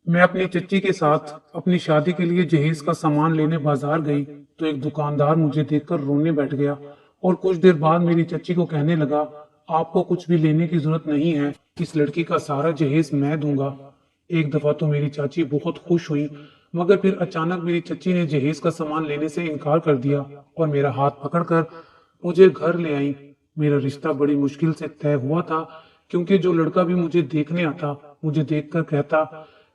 میں اپنی چچی کے ساتھ اپنی شادی کے لیے جہیز کا سامان لینے بازار گئی تو ایک دکاندار مجھے دیکھ کر رونے بیٹھ گیا اور کچھ دیر بعد میری چچی کو کہنے لگا، آپ کو کچھ بھی لینے کی ضرورت نہیں ہے، اس لڑکی کا سارا جہیز میں دوں گا۔ ایک دفعہ تو میری چاچی بہت خوش ہوئی، مگر پھر اچانک میری چچی نے جہیز کا سامان لینے سے انکار کر دیا اور میرا ہاتھ پکڑ کر مجھے گھر لے آئی۔ میرا رشتہ بڑی مشکل سے طے ہوا تھا، کیونکہ جو لڑکا بھی مجھے دیکھنے آتا مجھے دیکھ کر کہتا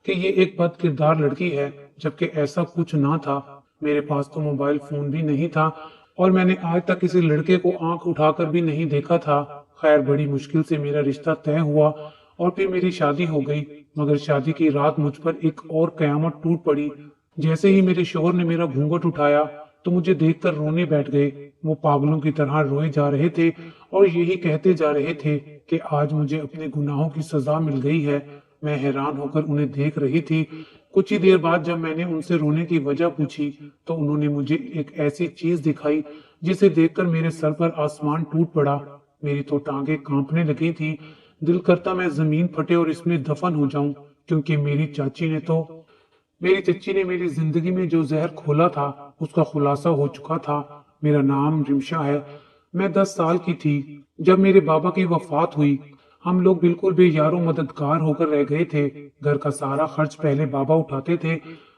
کہ یہ ایک بد کردار لڑکی ہے، جبکہ ایسا کچھ نہ تھا۔ میرے پاس تو موبائل فون بھی نہیں تھا اور میں نے آج تک کسی لڑکے کو آنکھ اٹھا کر بھی نہیں دیکھا تھا۔ خیر، بڑی مشکل سے میرا رشتہ طے ہوا اور پھر میری شادی ہو گئی، مگر شادی کی رات مجھ پر ایک اور قیامت ٹوٹ پڑی۔ جیسے ہی میرے شوہر نے میرا گھونگھٹ اٹھایا تو مجھے دیکھ کر رونے بیٹھ گئے۔ وہ پاگلوں کی طرح روئے جا رہے تھے اور یہی کہتے جا رہے تھے کہ آج مجھے اپنے گناہوں کی سزا مل گئی ہے۔ میں حیران ہو کر انہیں دیکھ رہی تھی۔ کچھ ہی دیر بعد جب میں نے ان سے رونے کی وجہ پوچھی تو انہوں نے مجھے ایک ایسی چیز دکھائی جسے دیکھ کر میرے سر پر آسمان ٹوٹ پڑا۔ میری تو ٹانگیں کانپنے لگی تھی، دل کرتا میں زمین پھٹے اور اس میں دفن ہو جاؤں، کیونکہ میری چچی نے میری زندگی میں جو زہر کھولا تھا اس کا خلاصہ ہو چکا تھا۔ میرا نام رمشا ہے، میں 10 سال کی تھی جب میرے بابا کی وفات ہوئی۔ ہم لوگ بالکل بے یار و مددگار ہو کر رہ گئے تھے۔ گھر کا سارا خرچ پہلے بابا اٹھاتے تھے،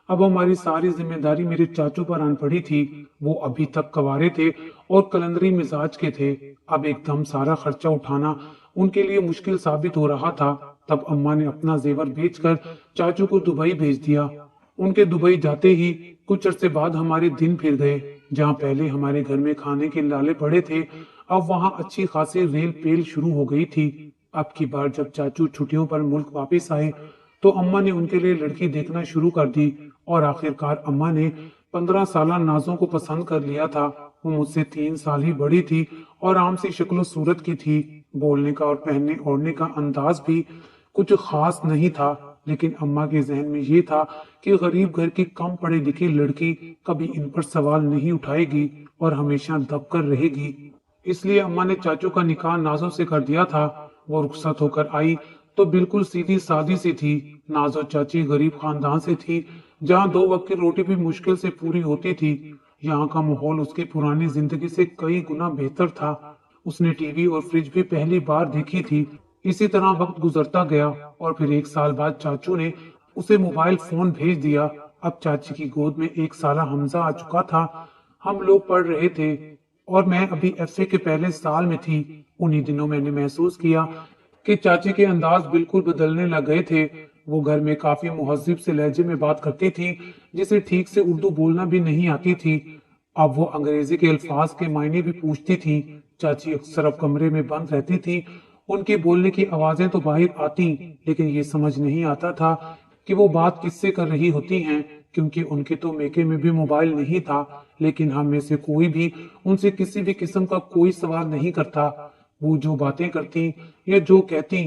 اب ہماری ساری ذمہ داری میرے چاچو پر آن پڑی تھی۔ وہ ابھی تک کنوارے تھے اور کلندری مزاج کے تھے، اب ایک دم سارا خرچہ اٹھانا ان کے لیے مشکل ثابت ہو رہا تھا۔ تب اماں نے اپنا زیور بیچ کر چاچو کو دبئی بھیج دیا۔ ان کے دبئی جاتے ہی کچھ عرصے بعد ہمارے دن پھر گئے۔ جہاں پہلے ہمارے گھر میں کھانے کے لالے پڑے تھے، اب وہاں اچھی خاصی ریل پیل شروع ہو گئی تھی۔ اب کی بار جب چاچو چھٹیوں پر ملک واپس آئے تو اماں نے ان کے لیے لڑکی دیکھنا شروع کر دی اور آخرکار اماں نے 15 سالہ نازوں کو پسند کر لیا تھا۔ وہ مجھ سے 3 سال ہی بڑی تھی اور عام سی شکل و صورت کی تھی۔ بولنے کا اور پہننے اوڑھنے کا انداز بھی کچھ خاص نہیں تھا، لیکن اماں کے ذہن میں یہ تھا کہ غریب گھر کی کم پڑھی لکھی لڑکی کبھی ان پر سوال نہیں اٹھائے گی اور ہمیشہ دب کر رہے گی۔ اس لیے اماں نے چاچو کا نکاح نازوں سے کر دیا تھا۔ وہ رخصت ہو کر آئی تو بالکل سیدھی سادی سی تھی۔ نازو چاچی غریب خاندان سے تھی، جہاں 2 وقت کی روٹی بھی مشکل سے پوری ہوتی تھی۔ یہاں کا ماحول اس کی پرانی زندگی سے کئی گنا بہتر تھا۔ اس نے ٹی وی اور فریج بھی پہلی بار دیکھی تھی۔ اسی طرح وقت گزرتا گیا اور پھر 1 سال بعد چاچو نے اسے موبائل فون بھیج دیا۔ اب چاچی کی گود میں 1 سالہ حمزہ آ چکا تھا۔ ہم لوگ پڑھ رہے تھے اور میں ابھی ایف اے کے پہلے سال میں تھی۔ انہی دنوں میں نے محسوس کیا کہ چاچی کے انداز بالکل بدلنے لگ گئے تھے۔ وہ گھر میں کافی مہذب سے لہجے میں بات کرتی تھی، جسے ٹھیک سے اردو بولنا بھی نہیں آتی تھی۔ اب وہ انگریزی کے الفاظ کے معنی بھی پوچھتی تھی۔ چاچی اکثر اب کمرے میں بند رہتی تھی۔ ان کی بولنے کی آوازیں تو باہر آتی، لیکن یہ سمجھ نہیں آتا تھا کہ وہ بات کس سے کر رہی ہوتی ہیں، کیونکہ ان کے تو میکے میں بھی موبائل نہیں تھا۔ لیکن ہم میں سے کوئی بھی ان سے کسی بھی قسم کا کوئی سوال نہیں کرتا۔ وہ جو باتیں کرتی یا جو کہتی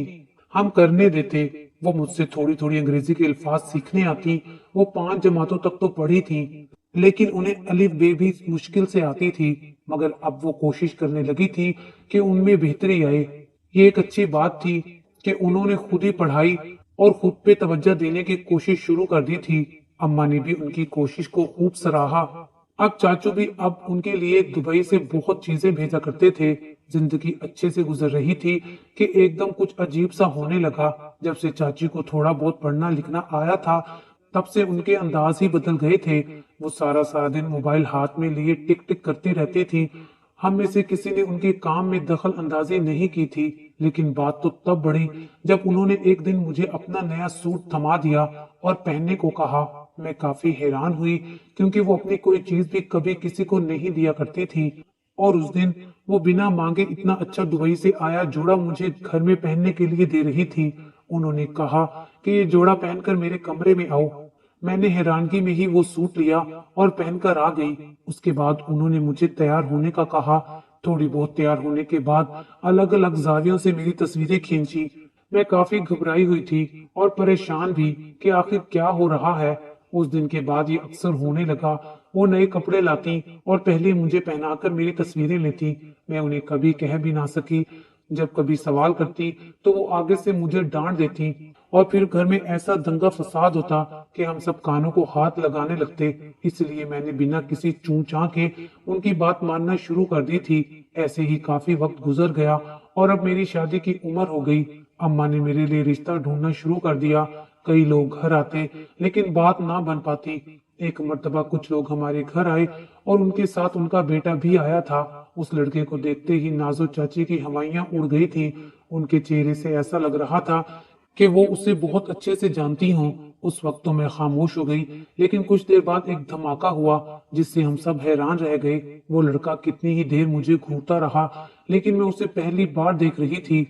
ہم کرنے دیتے۔ وہ مجھ سے تھوڑی تھوڑی انگریزی کے الفاظ سیکھنے آتی۔ وہ 5 جماعتوں تک تو پڑھی تھی، لیکن انہیں الف بے بھی مشکل سے آتی تھی، مگر اب وہ کوشش کرنے لگی تھی کہ ان میں بہتری آئے۔ یہ ایک اچھی بات تھی کہ انہوں نے خود ہی پڑھائی اور خود پہ توجہ دینے کی کوشش شروع کر دی تھی۔ اماں نے بھی ان کی کوشش کو خوب سراہا۔ اب چاچو بھی اب ان کے لیے دبئی سے بہت چیزیں بھیجا کرتے تھے۔ زندگی اچھے سے گزر رہی تھی کہ ایک دم کچھ عجیب سا ہونے لگا۔ جب سے چاچی کو تھوڑا بہت پڑھنا لکھنا آیا تھا، تب سے ان کے انداز ہی بدل گئے تھے۔ وہ سارا سارا دن موبائل ہاتھ میں لیے ٹک ٹک کرتی رہتی تھی۔ ہم میں سے کسی نے ان کے کام میں دخل اندازی نہیں کی تھی، لیکن بات تو تب بڑھی جب انہوں نے ایک دن مجھے اپنا نیا سوٹ تھما دیا اور پہننے کو کہا۔ میں کافی حیران ہوئی، کیونکہ وہ اپنی کوئی چیز بھی کبھی کسی کو نہیں دیا کرتی تھی، اور اس دن وہ بنا مانگے اتنا اچھا دبئی سے آیا جوڑا مجھے گھر میں پہننے کے لیے دے رہی تھی۔ انہوں نے کہا کہ یہ جوڑا پہن کر میرے کمرے میں آؤ۔ میں نے حیرانگی میں ہی وہ سوٹ لیا اور پہن کر آ گئی۔ اس کے بعد انہوں نے مجھے تیار ہونے کا کہا۔ تھوڑی بہت تیار ہونے کے بعد الگ الگ زاویوں سے میری تصویریں کھینچی۔ میں کافی گھبرائی ہوئی تھی اور پریشان بھی کہ آخر کیا ہو رہا ہے۔ اس دن کے بعد یہ اکثر ہونے لگا۔ وہ نئے کپڑے لاتی اور پہلے مجھے پہنا کر میری تصویریں لیتی۔ میں انہیں کبھی کہہ بھی نہ سکی۔ جب کبھی سوال کرتی تو وہ آگے سے مجھے ڈانٹ دیتی اور پھر گھر میں ایسا دنگا فساد ہوتا کہ ہم سب کانوں کو ہاتھ لگانے لگتے۔ اس لیے میں نے بنا کسی چوں چاں کے ان کی بات ماننا شروع کر دی تھی۔ ایسے ہی کافی وقت گزر گیا اور اب میری شادی کی عمر ہو گئی۔ اماں نے میرے لیے رشتہ ڈھونڈنا شروع کر دیا۔ کئی لوگ گھر آتے لیکن بات نہ بن پاتی۔ ایک مرتبہ کچھ لوگ ہمارے گھر آئے اور ان کے ساتھ ان کا بیٹا بھی آیا تھا۔ اس لڑکے کو دیکھتے ہی نازو چاچی کی ہوائیاں اڑ گئی تھی۔ ان کے چہرے سے ایسا لگ رہا تھا کہ وہ اسے بہت اچھے سے جانتی ہوں۔ اس وقت تو میں خاموش ہو گئی، لیکن کچھ دیر بعد ایک دھماکہ ہوا جس سے ہم سب حیران رہ گئے۔ وہ لڑکا کتنی ہی دیر مجھے گھورتا رہا، لیکن میں اسے پہلی بار دیکھ رہی تھی۔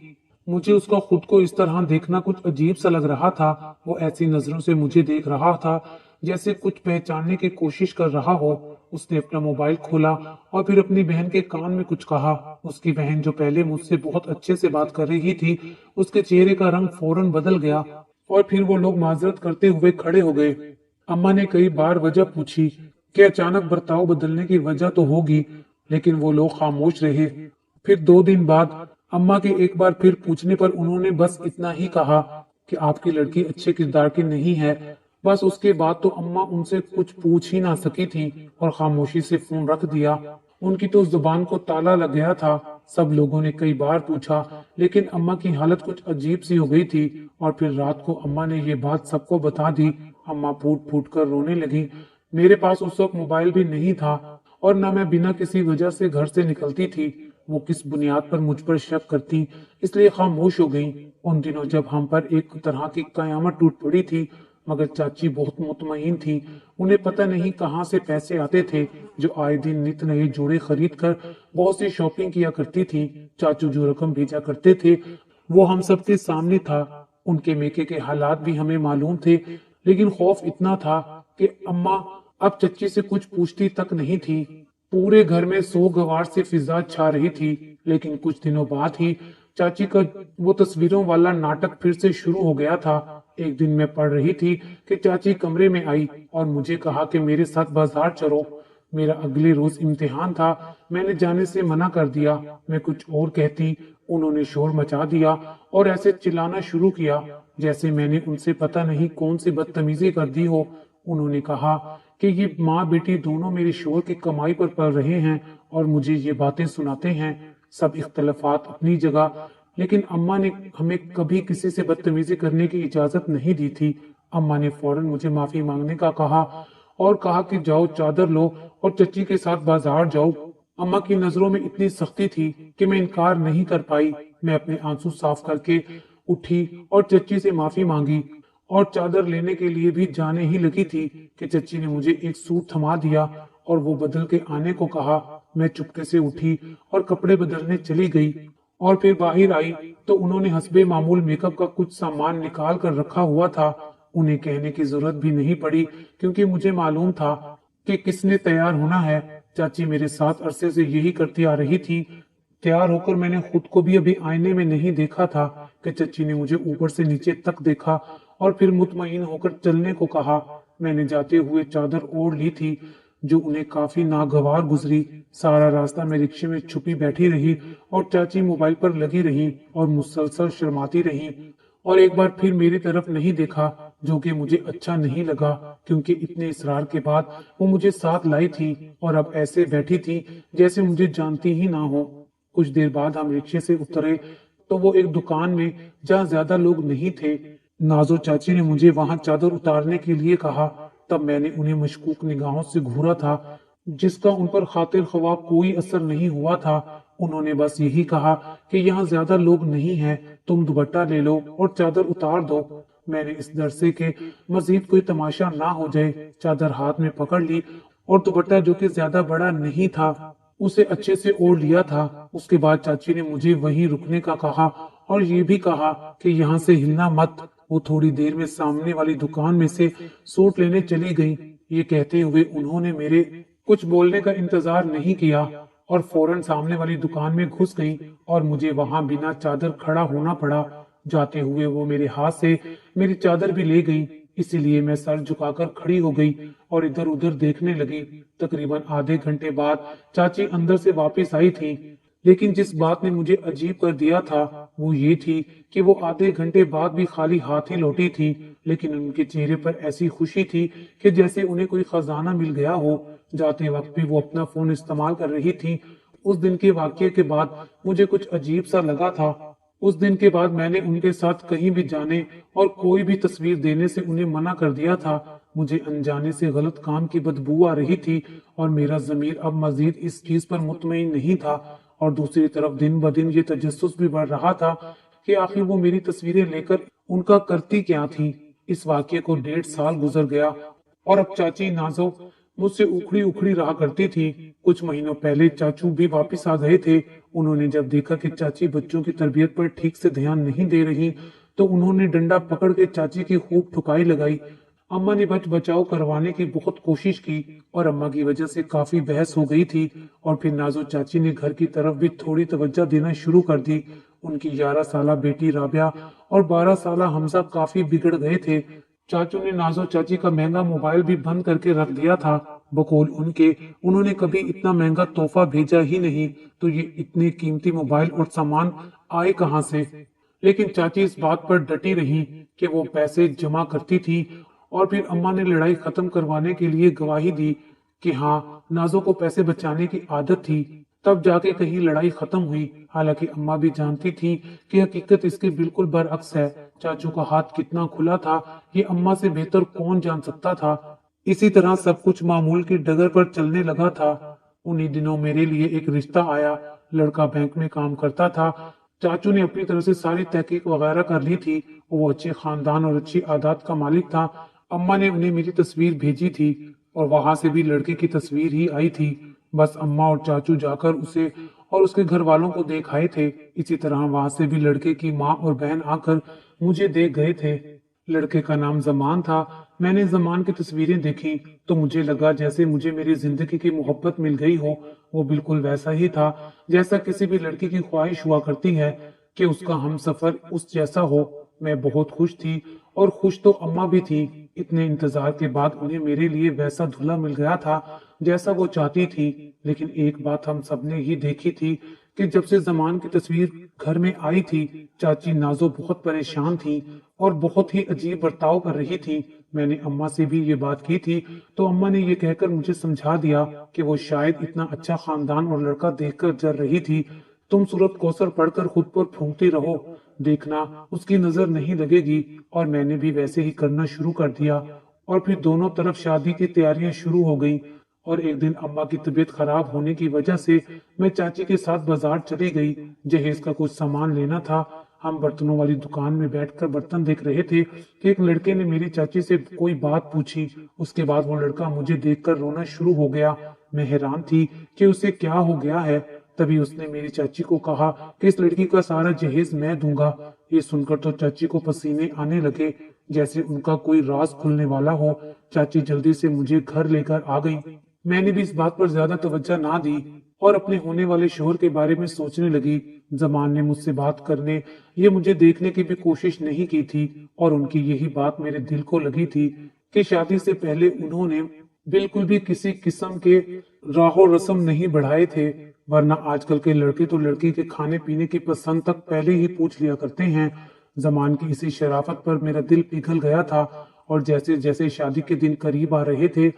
مجھے اس کا خود کو اس طرح دیکھنا کچھ عجیب سا لگ رہا تھا۔ وہ ایسی نظروں سے مجھے دیکھ رہا تھا جیسے کچھ پہچاننے کی کوشش کر رہا ہو۔ اس نے اپنا موبائل کھولا اور پھر اپنی بہن کے کان میں کچھ کہا۔ اس کی بہن جو پہلے مجھ سے بہت اچھے سے بات کر رہی تھی، اس کے چہرے کا رنگ فوراً بدل گیا اور پھر وہ لوگ معذرت کرتے ہوئے کھڑے ہو گئے۔ اماں نے کئی بار وجہ پوچھی کہ اچانک برتاؤ بدلنے کی وجہ تو ہوگی، لیکن وہ لوگ خاموش رہے۔ پھر 2 دن بعد اماں کے ایک بار پھر پوچھنے پر انہوں نے بس اتنا ہی کہا کہ آپ کی لڑکی اچھے کردار کی نہیں ہے۔ بس اس کے بعد تو اماں ان سے کچھ پوچھ ہی نہ سکی تھی اور خاموشی سے فون رکھ دیا۔ ان کی تو زبان کو تالا لگ گیا تھا۔ سب لوگوں نے کئی بار پوچھا، لیکن اماں کی حالت کچھ عجیب سی ہو گئی تھی۔ اور پھر رات کو اماں نے یہ بات سب کو بتا دی۔ اماں پھوٹ پھوٹ کر رونے لگی۔ میرے پاس اس وقت موبائل بھی نہیں تھا اور نہ میں بنا کسی وجہ سے گھر سے نکلتی تھی۔ وہ کس بنیاد پر مجھ پر شک کرتی، اس لیے خاموش ہو گئی۔ ان دنوں جب ہم پر ایک طرح کی قیامت ٹوٹ پڑی تھی، مگر چاچی بہت مطمئن تھی۔ انہیں پتہ نہیں کہاں سے پیسے آتے تھے جو آئے دن نت نئے جوڑے خرید کر بہت سی شاپنگ کیا کرتی تھی۔ چاچو جو رقم بھیجا کرتے تھے وہ ہم سب کے سامنے تھا۔ ان کے میکے کے حالات بھی ہمیں معلوم تھے، لیکن خوف اتنا تھا کہ اماں اب چچی سے کچھ پوچھتی تک نہیں تھی۔ پورے گھر میں سوگوار سے فضا چھا رہی تھی۔ لیکن کچھ دنوں بعد ہی چاچی کا وہ تصویروں والا ناٹک پھر سے شروع ہو گیا تھا۔ ایک دن میں پڑھ رہی تھی کہ چاچی کمرے میں آئی اور مجھے کہا کہ میرے ساتھ بازار چلو۔ میرا اگلے روز امتحان تھا۔ میں نے جانے سے منع کر دیا۔ میں کچھ اور کہتی، انہوں نے شور مچا دیا اور ایسے چلانا شروع کیا جیسے میں نے ان سے پتہ نہیں کون سی بدتمیزی کر دی ہو۔ انہوں نے کہا کہ یہ ماں بیٹی دونوں میرے شوہر کی کمائی پر پڑ رہے ہیں اور مجھے یہ باتیں سناتے ہیں۔ سب اختلافات اپنی جگہ، لیکن اماں نے ہمیں کبھی کسی سے بدتمیزی کرنے کی اجازت نہیں دی تھی۔ اماں نے فوراً مجھے معافی مانگنے کا کہا اور کہا کہ جاؤ چادر لو اور چچی کے ساتھ بازار جاؤ۔ اماں کی نظروں میں اتنی سختی تھی کہ میں انکار نہیں کر پائی۔ میں اپنے آنسو صاف کر کے اٹھی اور چچی سے معافی مانگی اور چادر لینے کے لیے بھی جانے ہی لگی تھی کہ چچی نے مجھے ایک سوٹ تھما دیا اور وہ بدل کے آنے کو کہا۔ میں چپکے سے اٹھی اور کپڑے بدلنے چلی گئی اور پھر باہر آئی تو انہوں نے حسب معمول میک اپ کا کچھ سامان نکال کر رکھا ہوا تھا۔ انہیں کہنے کی ضرورت بھی نہیں پڑی کیونکہ مجھے معلوم تھا کہ کس نے تیار ہونا ہے۔ چاچی میرے ساتھ عرصے سے یہی کرتی آ رہی تھی۔ تیار ہو کر میں نے خود کو بھی ابھی آئینے میں نہیں دیکھا تھا کہ چچی نے مجھے اوپر سے نیچے تک دیکھا اور پھر مطمئن ہو کر چلنے کو کہا۔ میں نے جاتے ہوئے چادر اوڑھ لی تھی جو انہیں کافی ناگوار گزری۔ سارا راستہ میں رکشے میں چھپی بیٹھی رہی اور چاچی موبائل پر لگی رہی اور مسلسل شرماتی رہی اور ایک بار پھر میری طرف نہیں دیکھا، جو کہ مجھے اچھا نہیں لگا کیونکہ اتنے اصرار کے بعد وہ مجھے ساتھ لائی تھی اور اب ایسے بیٹھی تھی جیسے مجھے جانتی ہی نہ ہو۔ کچھ دیر بعد ہم رکشے سے اترے تو وہ ایک دکان میں جہاں زیادہ لوگ نہیں تھے۔ نازو چاچی نے مجھے وہاں چادر اتارنے کے لیے کہا۔ تب میں نے انہیں مشکوک نگاہوں سے گھورا تھا جس کا ان پر خاطر خواہ کوئی اثر نہیں ہوا تھا۔ انہوں نے بس یہی کہا کہ یہاں زیادہ لوگ نہیں ہیں، تم دوپٹہ لے لو اور چادر اتار دو۔ میں نے اس ڈر سے کہ مزید کوئی تماشا نہ ہو جائے چادر ہاتھ میں پکڑ لی اور دوپٹہ جو کہ زیادہ بڑا نہیں تھا اسے اچھے سے اوڑھ لیا تھا۔ اس کے بعد چاچی نے مجھے وہیں رکنے کا کہا اور یہ بھی کہا کہ یہاں سے ہلنا مت۔ وہ تھوڑی دیر میں سامنے والی دکان میں سے سوٹ لینے چلی گئی۔ یہ کہتے ہوئے انہوں نے میرے کچھ بولنے کا انتظار نہیں کیا اور فوراً سامنے والی دکان میں گھس گئی اور مجھے وہاں بنا چادر کھڑا ہونا پڑا۔ جاتے ہوئے وہ میرے ہاتھ سے میری چادر بھی لے گئی، اسی لیے میں سر جھکا کر کھڑی ہو گئی اور ادھر ادھر دیکھنے لگی۔ تقریباً آدھے گھنٹے بعد چاچی اندر سے واپس آئی تھی، لیکن جس بات نے مجھے عجیب کر دیا تھا वो ये थी कि वो आधे घंटे बाद भी खाली हाथ ही लौटी थी, लेकिन उनके चेहरे पर ऐसी खुशी थी कि जैसे उन्हें कोई खजाना मिल गया हो। जाते वक्त भी वो अपना फोन इस्तेमाल कर रही थी। उस दिन के वाकये के बाद मुझे कुछ अजीब सा लगा था। उस दिन के बाद मैंने उनके साथ कहीं भी जाने और कोई भी तस्वीर देने से उन्हें मना कर दिया था। मुझे अनजाने से गलत काम की बदबू आ रही थी और मेरा ज़मीर अब मजीद इस चीज पर मुतमईन नहीं था। और दूसरी तरफ दिन ब दिन ये तजस्सुस भी बढ़ रहा था कि आखिर वो मेरी तस्वीरें लेकर उनका करती क्या थी। इस वाकये को 1.5 साल गुजर गया और अब चाची नाजो मुझसे उखड़ी उखड़ी रहा करती थी। कुछ महीनों पहले चाचू भी वापस आ गए थे। उन्होंने जब देखा कि चाची बच्चों की तरबियत पर ठीक से ध्यान नहीं दे रही तो उन्होंने डंडा पकड़ के चाची की खूब ठुकाई लगाई। अम्मा ने बच बचाव करवाने की बहुत कोशिश की और अम्मा की वजह से काफी बहस हो गई थी। और फिर नाजो चाची ने घर की तरफ भी थोड़ी तवज्जो देना शुरू कर दी। उनकी 11 साला बेटी राबिया और 12 साला हमजा काफी बिगड़ गए थे। चाचू ने नाजो चाची का महंगा मोबाइल भी बंद करके रख दिया था। बकौल उनके उन्होंने कभी इतना महंगा तोहफा भेजा ही नहीं, तो ये इतने कीमती मोबाइल और सामान आए कहां से। लेकिन चाची इस बात पर डटी रही कि वो पैसे जमा करती थी। और फिर अम्मा ने लड़ाई खत्म करवाने के लिए गवाही दी कि हाँ, नाजो को पैसे बचाने की आदत थी। तब जाके कहीं लड़ाई खत्म हुई। हालांकि अम्मा भी जानती थी कि हकीकत इसके बिल्कुल बरअक्स है। चाचू का हाथ कितना खुला था ये अम्मा से बेहतर कौन जान सकता था। इसी तरह सब कुछ मामूल की डगर पर चलने लगा था। उन्हीं दिनों मेरे लिए एक रिश्ता आया। लड़का बैंक में काम करता था। चाचू ने अपनी तरफ से सारी तहकीक वगैरह कर ली थी। वो अच्छे खानदान और अच्छी आदत का मालिक था। अम्मा ने उन्हें मेरी तस्वीर भेजी थी और वहां से भी लड़के की तस्वीर ही आई थी। बस अम्मा और चाचू जाकर उसे और उसके घर वालों को देख आए थे। इसी तरह वहां से भी लड़के की माँ और बहन आकर मुझे देख गए थे। लड़के का नाम जमान था। मैंने जमान की तस्वीरें देखी तो मुझे लगा जैसे मुझे मेरी जिंदगी की मोहब्बत मिल गई हो। वो बिल्कुल वैसा ही था जैसा किसी भी लड़की की ख्वाहिश हुआ करती है कि उसका हम सफर उस जैसा हो। मैं बहुत खुश थी और खुश तो अम्मा भी थी। इतने इंतजार के बाद उन्हें मेरे लिए वैसा दूल्हा मिल गया था जैसा वो चाहती थी। लेकिन एक बात हम सबने ही देखी थी कि जब से जमान की तस्वीर घर में आई थी चाची नाजो बहुत परेशान थी और बहुत ही अजीब बर्ताव कर रही थी। मैंने अम्मा से भी ये बात की थी तो अम्मा ने ये कहकर मुझे समझा दिया कि वो शायद इतना अच्छा खानदान और लड़का देखकर जर रही थी। तुम सूरत कौसर पढ़कर खुद पर फूंकती रहो, देखना उसकी नजर नहीं लगेगी। और मैंने भी वैसे ही करना शुरू कर दिया। और फिर दोनों तरफ शादी की तैयारियां शुरू हो गई। और एक दिन अम्मा की तबीयत खराब होने की वजह से मैं चाची के साथ बाजार चली गई। जहेज का कुछ सामान लेना था। हम बर्तनों वाली दुकान में बैठकर बर्तन देख रहे थे कि एक लड़के ने मेरी चाची से कोई बात पूछी। उसके बाद वो लड़का मुझे देखकर रोना शुरू हो गया। मैं हैरान थी कि उसे क्या हो गया है। तभी उसने मेरी चाची को कहा कि इस लड़की का सारा जहेज मैं दूंगा। ये सुनकर तो चाची को पसीने आने लगे जैसे उनका कोई राज खुलने वाला हो। चाची जल्दी से मुझे घर लेकर आ गई। मैंने भी इस बात पर ज्यादा तवज्जो ना दी और अपने होने वाले शोहर के बारे में सोचने लगी। जमान ने मुझसे बात करने ये मुझे देखने की भी कोशिश नहीं की थी और उनकी यही बात मेरे दिल को लगी थी कि शादी से पहले उन्होंने बिल्कुल भी किसी किस्म के राहो रस्म नहीं बढ़ाए थे। वरना आजकल के लड़के तो लड़की के खाने पीने की पसंद तक पहले ही पूछ लिया करते हैं। जमान की इसी शराफत पर मेरा दिल पिघल गया था। और जैसे जैसे शादी के दिन करीब आ रहे थे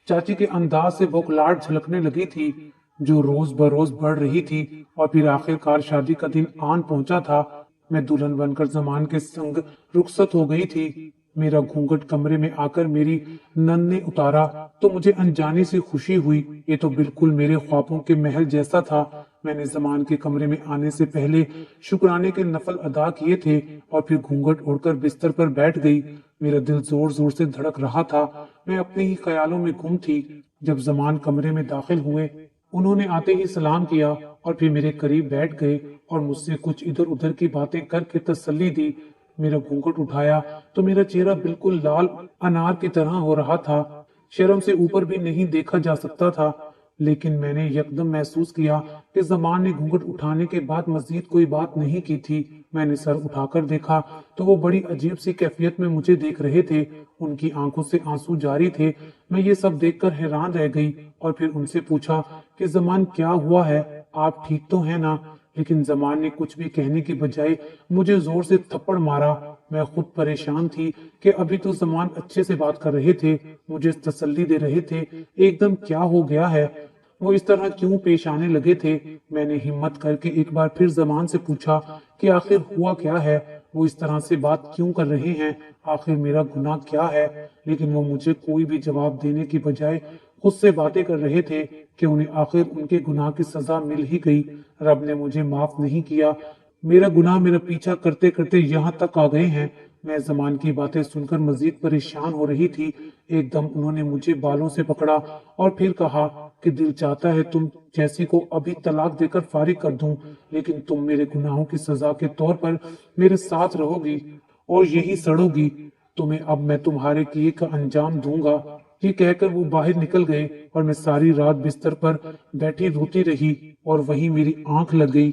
चाची के अंदाज से बौखलाहट झलकने लगी थी जो रोज बरोज बढ़ रही थी। और फिर आखिरकार शादी का दिन आन पहुंचा था। मैं दुल्हन बनकर जमान के संग रुखसत हो गई थी। मेरा घूंघट कमरे में आकर मेरी नन ने उतारा तो मुझे अनजाने से खुशी हुई। ये तो बिल्कुल मेरे ख्वाबों के महल जैसा था। मैंने जमान के कमरे में आने से पहले शुक्राने के नफल अदा किए थे और फिर घूंघट ओढ़कर बिस्तर पर बैठ गई। मेरा दिल जोर जोर से धड़क रहा था। मैं अपने ही ख्यालों में गुम थी। जब जमान कमरे में दाखिल हुए उन्होंने आते ही सलाम किया और फिर मेरे करीब बैठ गए और मुझसे कुछ इधर उधर की बातें करके तसल्ली दी। मेरा घूंघट उठाया तो मेरा चेहरा बिल्कुल लाल अनार की तरह हो रहा था। शर्म से ऊपर भी नहीं देखा जा सकता था। लेकिन मैंने यकदम महसूस किया कि जमान ने घूंघट उठाने के बाद मजीद कोई बात नहीं की थी। मैंने सर उठाकर देखा तो वो बड़ी अजीब सी कैफियत में मुझे देख रहे थे। उनकी आंखों से आंसू जारी थे। मैं ये सब देखकर हैरान रह गई और फिर उनसे पूछा कि जमान क्या हुआ है, आप ठीक तो है ना। लेकिन जमान ने कुछ भी कहने की बजाय मुझे जोर से थप्पड़ मारा। मैं खुद परेशान थी कि अभी तो जमान अच्छे से बात कर रहे थे, मुझे तसल्ली दे रहे थे, एकदम क्या हो गया है, वो इस तरह क्यों पेश आने लगे थे। मैंने हिम्मत करके एक बार फिर जमान से पूछा कि आखिर हुआ क्या है, वो इस तरह से बात क्यों कर रहे हैं, आखिर मेरा गुनाह क्या है। लेकिन वो मुझे कोई भी जवाब देने की बजाय खुद से बातें कर रहे थे कि उन्हें आखिर उनके गुनाह की सजा मिल ही गई। रब ने मुझे माफ नहीं किया, मेरा गुनाह मेरा पीछा करते करते यहाँ तक आ गए हैं। मैं जमान की बातें सुनकर मजीद परेशान हो रही थी। एकदम उन्होंने मुझे बालों से पकड़ा और फिर कहा कि दिल चाहता है तुम जैसी को अभी तलाक देकर फारिग कर दूं, लेकिन तुम मेरे गुनाहों की सजा के तौर पर मेरे साथ रहोगी और यही सड़ोगी। तुम्हें अब मैं तुम्हारे किए का अंजाम दूंगा। ये कहकर वो बाहर निकल गए और मैं सारी रात बिस्तर पर बैठी रोती रही और वहीं मेरी आंख लग गई।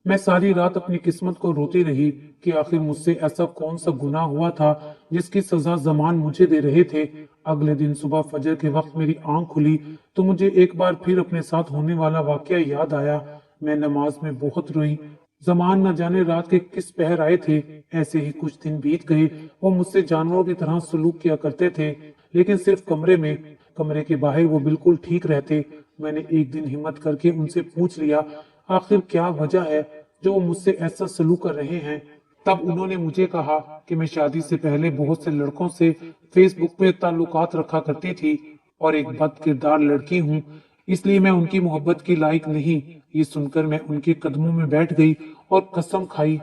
मैं सारी रात अपनी किस्मत को रोती रही कि आखिर मुझसे ऐसा कौन सा गुनाह हुआ था जिसकी सजा जमान मुझे दे रहे थे। अगले दिन सुबह फजर के वक्त मेरी आंख खुली तो मुझे एक बार फिर अपने साथ होने वाला वाकया याद आया। मैं नमाज में बहुत रोई। जमान न जाने रात के किस पहर आए थे। ऐसे ही कुछ दिन बीत गए। वो मुझसे जानवरों की तरह सलूक किया करते थे, लेकिन सिर्फ कमरे में। कमरे के बाहर वो बिल्कुल ठीक रहते। मैंने एक दिन हिम्मत करके उनसे पूछ लिया आखिर क्या वजह है जो वो मुझसे ऐसा सलूक कर रहे हैं। तब उन्होंने मुझे कहा कि मैं शादी से पहले बहुत से लड़कों से फेसबुक पे ताल्लुकात रखा करती थी और एक बद किरदार लड़की हूँ, इसलिए मैं उनकी मोहब्बत की लायक नहीं। ये सुनकर मैं उनके कदमों में बैठ गई और कसम खाई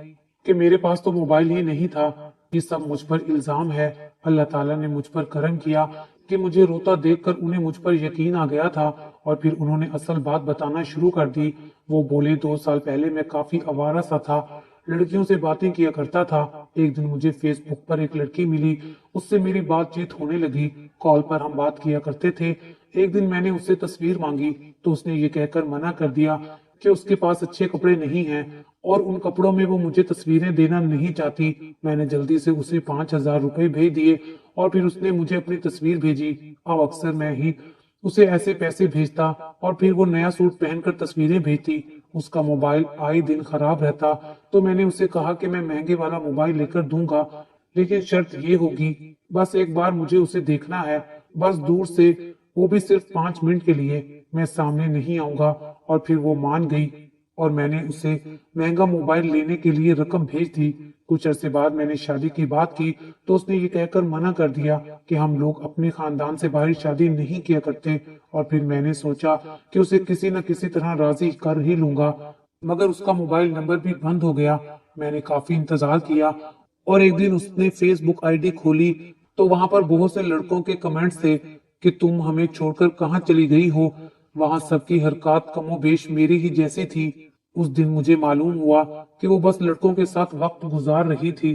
कि मेरे पास तो मोबाइल ही नहीं था। ये सब मुझ पर इल्जाम है। अल्लाह ताला ने मुझ पर करम किया कि मुझे रोता देखकर उन्हें मुझ पर यकीन आ गया था और फिर उन्होंने असल बात बताना शुरू कर दी। वो बोले 2 साल पहले मैं काफी आवारा सा था, लड़कियों से बातें किया करता था। एक दिन मुझे फेसबुक पर एक लड़की मिली, उससे मेरी बातचीत होने लगी। कॉल पर हम बात किया करते थे। एक दिन मैंने उससे तस्वीर मांगी तो उसने ये कहकर मना कर दिया कि उसके पास अच्छे कपड़े नहीं हैं और उन कपड़ों में वो मुझे तस्वीरें देना नहीं चाहती। मैंने जल्दी से उसे 5,000 रुपए भेज दिए और फिर उसने मुझे अपनी तस्वीर भेजी। अब अक्सर मैं ही उसे ऐसे पैसे भेजता और फिर वो नया सूट पहनकर तस्वीरें भेजती। उसका मोबाइल आए दिन खराब रहता तो मैंने उसे कहा कि मैं महंगे वाला मोबाइल लेकर दूंगा, लेकिन शर्त ये होगी बस एक बार मुझे उसे देखना है, बस दूर से, वो भी सिर्फ 5 मिनट के लिए। मैं सामने नहीं आऊंगा। और फिर वो मान गई और मैंने उसे महंगा मोबाइल लेने के लिए रकम भेज दी। कुछ अरसे बाद मैंने शादी की बात की तो उसने ये कहकर मना कर दिया कि हम लोग अपने खानदान से बाहर शादी नहीं किया करते। और फिर मैंने सोचा कि उसे किसी न किसी तरह राजी कर ही लूंगा, मगर उसका मोबाइल नंबर भी बंद हो गया। मैंने काफी इंतजार किया और एक दिन उसने फेसबुक आईडी खोली तो वहां पर बहुत से लड़कों के कमेंट्स थे कि तुम हमें छोड़कर कहाँ चली गई हो। वहां सबकी हरकत कमोबेश मेरी ही जैसी थी। उस दिन मुझे मालूम हुआ कि वो बस लड़कों के साथ वक्त गुजार रही थी।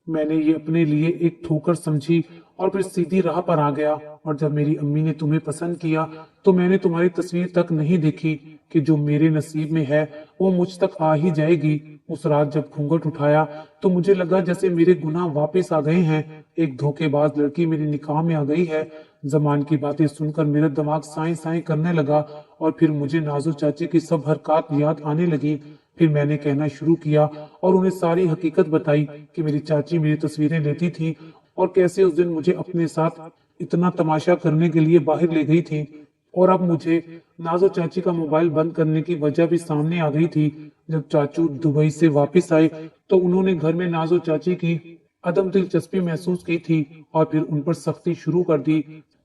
मैंने ये अपने लिए एक ठोकर समझी और फिर सीधी राह पर आ गया। और जब मेरी अम्मी ने तुम्हें पसंद किया तो मैंने तुम्हारी तस्वीर तक नहीं देखी कि जो मेरे नसीब में है वो मुझ तक आ ही जाएगी। उस रात जब घूंघट उठाया तो मुझे लगा जैसे मेरे गुनाह वापस आ गए हैं। एक धोखेबाज लड़की मेरे निकाह में आ गई है। जमान की बातें सुनकर मेरा दिमाग साए साए करने लगा और फिर मुझे नाजो चाची की सब हरकत याद आने लगी। फिर मैंने कहना शुरू किया और उन्हें सारी हकीकत बताई कि मेरी चाची मेरी तस्वीरें लेती थी और कैसे उस दिन मुझे अपने साथ इतना तमाशा करने के लिए बाहर ले गई थी। और अब मुझे नाजो चाची का मोबाइल बंद करने की वजह भी सामने आ गई थी। जब चाचू दुबई से वापस आए तो उन्होंने घर में नाजो चाची की अदम दिलचस्पी महसूस की थी और फिर उन पर सख्ती शुरू कर दी।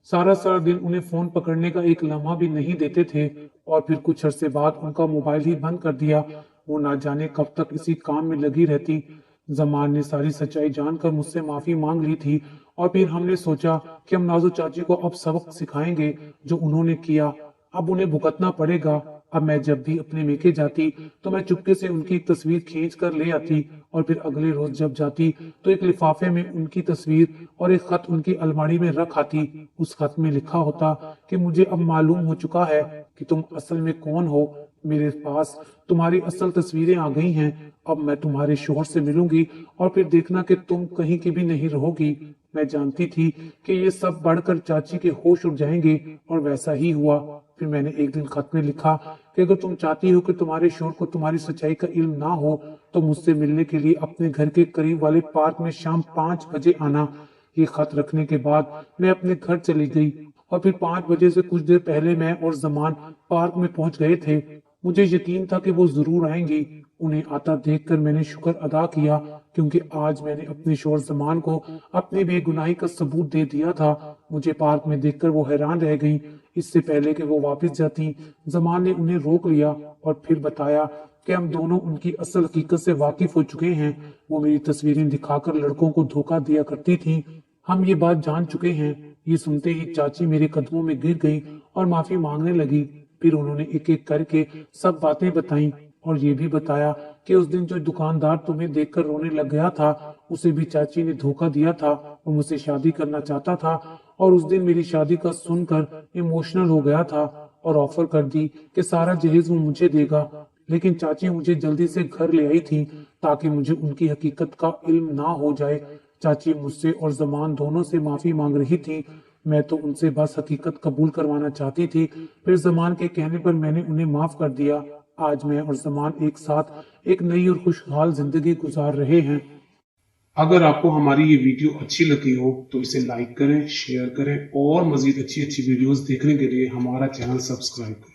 सारा सारा दिन उन्हें फोन पकड़ने का एक लम्हा भी नहीं देते थे और फिर कुछ अरसे बाद उनका मोबाइल ही बंद कर दिया। वो ना जाने कब तक इसी काम में लगी रहती। जमान ने सारी सच्चाई जानकर मुझसे माफी मांग ली थी और फिर हमने सोचा कि हम नाजो चाची को अब सबक सिखाएंगे जो उन्होंने किया। अब उन्हें भुगतना पड़ेगा। अब मैं जब भी अपने मेके जाती तो मैं चुपके से उनकी एक तस्वीर खींच कर ले आती और फिर अगले रोज जब जाती तो एक लिफाफे में उनकी तस्वीर और एक खत उनकी अलमारी में रख आती। उस खत में लिखा होता कि मुझे अब मालूम हो चुका है कि तुम असल में कौन हो। मेरे पास तुम्हारी असल तस्वीरें आ गई हैं। अब मैं तुम्हारे शोहर से मिलूंगी और फिर देखना कि तुम कहीं की भी नहीं रहोगी। मैं जानती थी कि ये सब बढ़कर चाची के होश उड़ जाएंगे और वैसा ही हुआ। फिर मैंने एक दिन खत में लिखा कि अगर तुम चाहती हो कि तुम्हारे शोहर को तुम्हारी सच्चाई का इल्म ना हो तो मुझसे मिलने के लिए अपने घर के करीब वाले पार्क में शाम 5 बजे आना। ये खत रखने के बाद मैं अपने घर चली गई और फिर 5 बजे से कुछ देर पहले मैं और जमान पार्क में पहुंच गए थे। मुझे यकीन था कि वो जरूर आएंगी। उन्हें आता देखकर मैंने शुक्र अदा किया, क्योंकि आज मैंने अपने शोहर जमान को अपनी बेगुनाही का सबूत दे दिया था। मुझे पार्क में देखकर वो हैरान रह गईं। इससे पहले कि वो वापस जाती, जमान ने उन्हें रोक लिया और फिर बताया कि हम दोनों उनकी असल हकीकत से वाकिफ हो चुके हैं। वो मेरी तस्वीरें दिखाकर लड़कों को धोखा दिया करती थी। हम ये बात जान चुके हैं। ये सुनते ही चाची मेरे कदमों में गिर गई और माफी मांगने लगी। फिर उन्होंने एक एक करके सब बातें बताई और ये भी बताया कि उस दिन जो दुकानदार तुम्हें देखकर रोने लग गया था, उसे भी चाची ने धोखा दिया था। वो मुझसे शादी करना चाहता था और उस दिन मेरी शादी का सुनकर इमोशनल हो गया था और ऑफर कर दी कि सारा जहेज वो मुझे देगा। लेकिन चाची मुझे जल्दी से घर ले आई थी ताकि मुझे उनकी हकीकत का इल्म ना हो जाए। चाची मुझसे और जमान दोनों से माफी मांग रही थी। मैं तो उनसे बस हकीकत कबूल करवाना चाहती थी। फिर जमान के कहने पर मैंने उन्हें माफ कर दिया। आज मैं और जमान एक साथ एक नई और खुशहाल जिंदगी गुजार रहे हैं। अगर आपको हमारी ये वीडियो अच्छी लगी हो तो इसे लाइक करें, शेयर करें और मजीद अच्छी अच्छी वीडियोस देखने के लिए हमारा चैनल सब्सक्राइब करें।